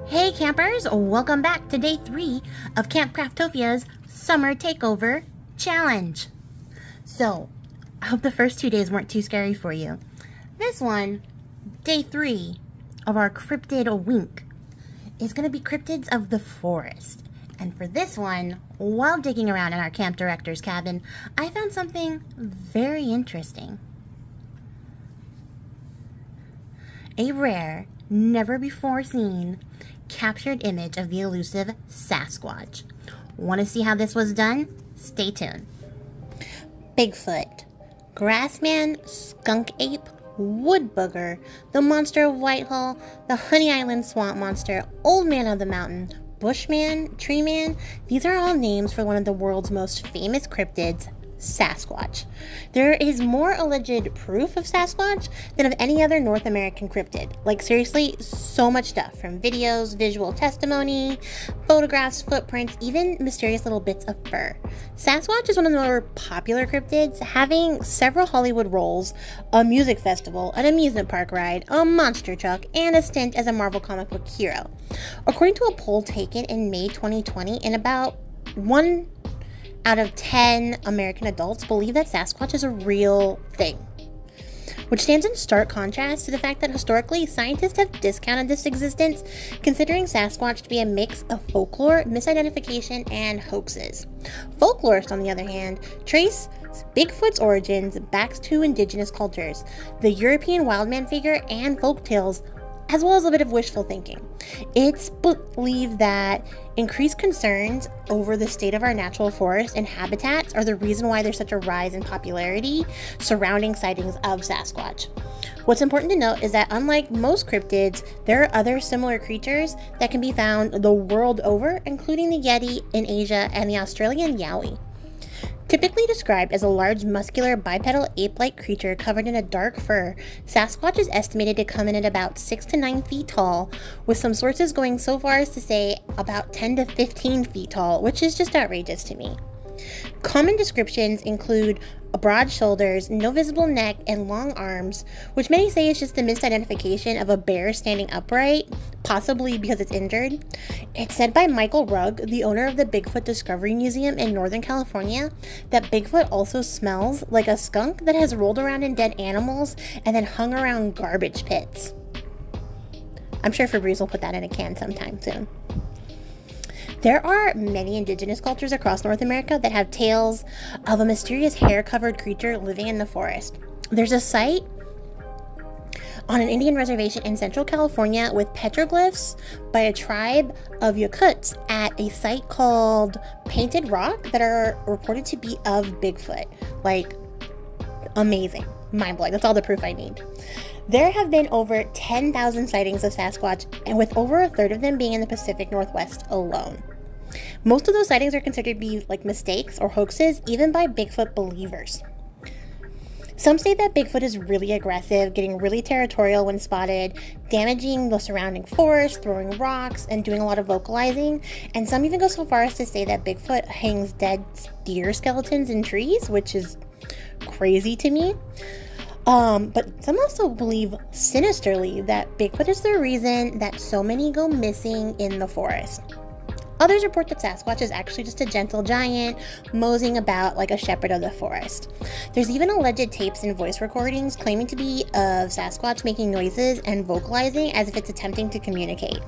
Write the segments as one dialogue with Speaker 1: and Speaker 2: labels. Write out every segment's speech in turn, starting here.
Speaker 1: Hey campers, welcome back to day 3 of Camp Craftopia's Summer Takeover Challenge. So, I hope the first 2 days weren't too scary for you. This one, day 3 of our cryptid week, is going to be cryptids of the forest. And for this one, while digging around in our camp director's cabin, I found something very interesting. A rare, never before seen, captured image of the elusive Sasquatch. Want to see how this was done? Stay tuned. Bigfoot, Grassman, Skunk Ape, Wood Booger, the Monster of Whitehall, the Honey Island Swamp Monster, Old Man of the Mountain, Bushman, Tree Man, these are all names for one of the world's most famous cryptids, Sasquatch. There is more alleged proof of Sasquatch than of any other North American cryptid. Like seriously, so much stuff from videos, visual testimony, photographs, footprints, even mysterious little bits of fur. Sasquatch is one of the more popular cryptids, having several Hollywood roles, a music festival, an amusement park ride, a monster truck, and a stint as a Marvel comic book hero. According to a poll taken in May 2020, and about 1 out of 10 American adults believe that Sasquatch is a real thing, which stands in stark contrast to the fact that historically scientists have discounted this existence, considering Sasquatch to be a mix of folklore, misidentification, and hoaxes. Folklorists, on the other hand, trace Bigfoot's origins back to indigenous cultures, the European wildman figure, and folktales, as well as a bit of wishful thinking. It's believed that increased concerns over the state of our natural forests and habitats are the reason why there's such a rise in popularity surrounding sightings of Sasquatch. What's important to note is that unlike most cryptids, there are other similar creatures that can be found the world over, including the Yeti in Asia and the Australian Yowie. Typically described as a large, muscular, bipedal ape-like creature covered in a dark fur, Sasquatch is estimated to come in at about 6 to 9 feet tall, with some sources going so far as to say about 10 to 15 feet tall, which is just outrageous to me. Common descriptions include broad shoulders, no visible neck, and long arms, which many say is just the misidentification of a bear standing upright, possibly because it's injured. It's said by Michael Rugg, the owner of the Bigfoot Discovery Museum in Northern California, that Bigfoot also smells like a skunk that has rolled around in dead animals and then hung around garbage pits. I'm sure Febreze will put that in a can sometime soon. There are many indigenous cultures across North America that have tales of a mysterious hair-covered creature living in the forest. There's a site on an Indian reservation in Central California with petroglyphs by a tribe of Yakuts at a site called Painted Rock that are reported to be of Bigfoot. Like, amazing. Mind-blowing. That's all the proof I need. There have been over 10,000 sightings of Sasquatch, and with over a third of them being in the Pacific Northwest alone. Most of those sightings are considered to be like mistakes or hoaxes, even by Bigfoot believers. Some say that Bigfoot is really aggressive, getting really territorial when spotted, damaging the surrounding forest, throwing rocks, and doing a lot of vocalizing. And some even go so far as to say that Bigfoot hangs dead deer skeletons in trees, which is crazy to me. But some also believe sinisterly that Bigfoot is the reason that so many go missing in the forest. Others report that Sasquatch is actually just a gentle giant, moseying about like a shepherd of the forest. There's even alleged tapes and voice recordings claiming to be of Sasquatch making noises and vocalizing as if it's attempting to communicate.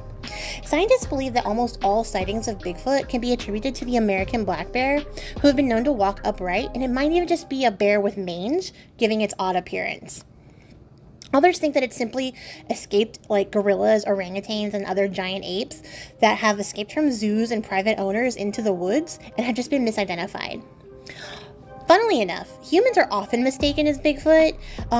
Speaker 1: Scientists believe that almost all sightings of Bigfoot can be attributed to the American black bear, who have been known to walk upright, and it might even just be a bear with mange, giving its odd appearance. Others think that it simply escaped like gorillas, orangutans, and other giant apes that have escaped from zoos and private owners into the woods and have just been misidentified. Funnily enough, humans are often mistaken as Bigfoot,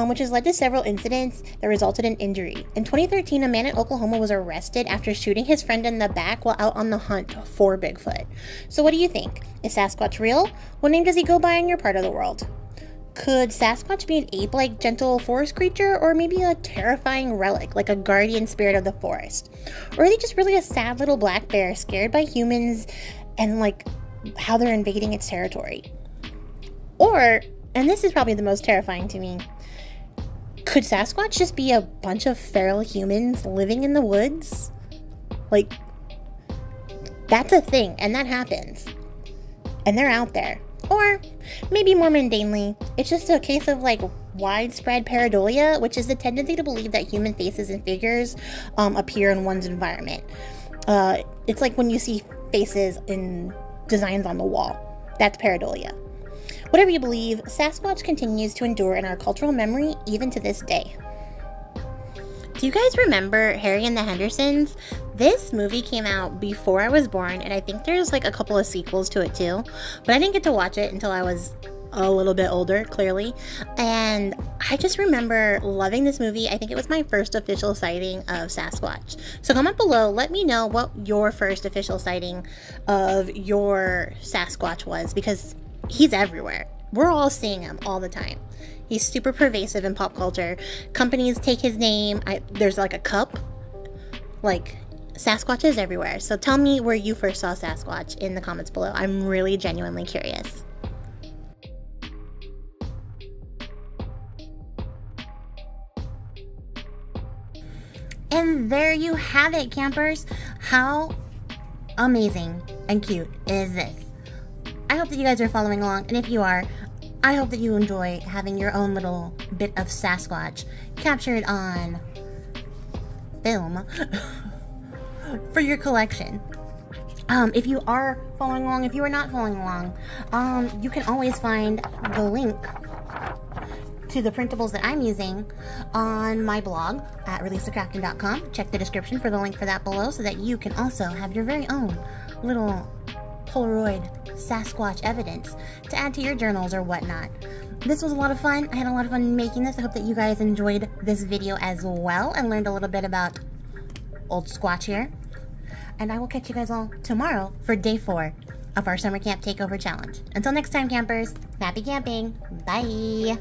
Speaker 1: which has led to several incidents that resulted in injury. In 2013, a man in Oklahoma was arrested after shooting his friend in the back while out on the hunt for Bigfoot. So what do you think? Is Sasquatch real? What name does he go by in your part of the world? Could Sasquatch be an ape-like gentle forest creature, or maybe a terrifying relic, like a guardian spirit of the forest? Or is he just really a sad little black bear scared by humans and like how they're invading its territory? Or, and this is probably the most terrifying to me, could Sasquatch just be a bunch of feral humans living in the woods? Like, that's a thing, and that happens. And they're out there. Or, maybe more mundanely, it's just a case of, like, widespread pareidolia, which is the tendency to believe that human faces and figures appear in one's environment. It's like when you see faces in designs on the wall. That's pareidolia. Whatever you believe, Sasquatch continues to endure in our cultural memory even to this day. Do you guys remember Harry and the Hendersons? This movie came out before I was born, and I think there's like a couple of sequels to it too, but I didn't get to watch it until I was a little bit older, clearly. And I just remember loving this movie. I think it was my first official sighting of Sasquatch. So comment below, let me know what your first official sighting of your Sasquatch was, because he's everywhere. We're all seeing him all the time. He's super pervasive in pop culture. Companies take his name. There's like a cup. Like, Sasquatch is everywhere. So tell me where you first saw Sasquatch in the comments below. I'm really genuinely curious. And there you have it, campers. How amazing and cute is this? I hope that you guys are following along, and if you are, I hope that you enjoy having your own little bit of Sasquatch captured on film for your collection. If you are following along, if you are not following along, you can always find the link to the printables that I'm using on my blog at releasethecraftin.com. Check the description for the link for that below so that you can also have your very own little Polaroid Sasquatch evidence to add to your journals or whatnot. This was a lot of fun. I had a lot of fun making this. I hope that you guys enjoyed this video as well and learned a little bit about old Squatch here. And I will catch you guys all tomorrow for day 4 of our summer camp takeover challenge. Until next time, campers, happy camping. Bye.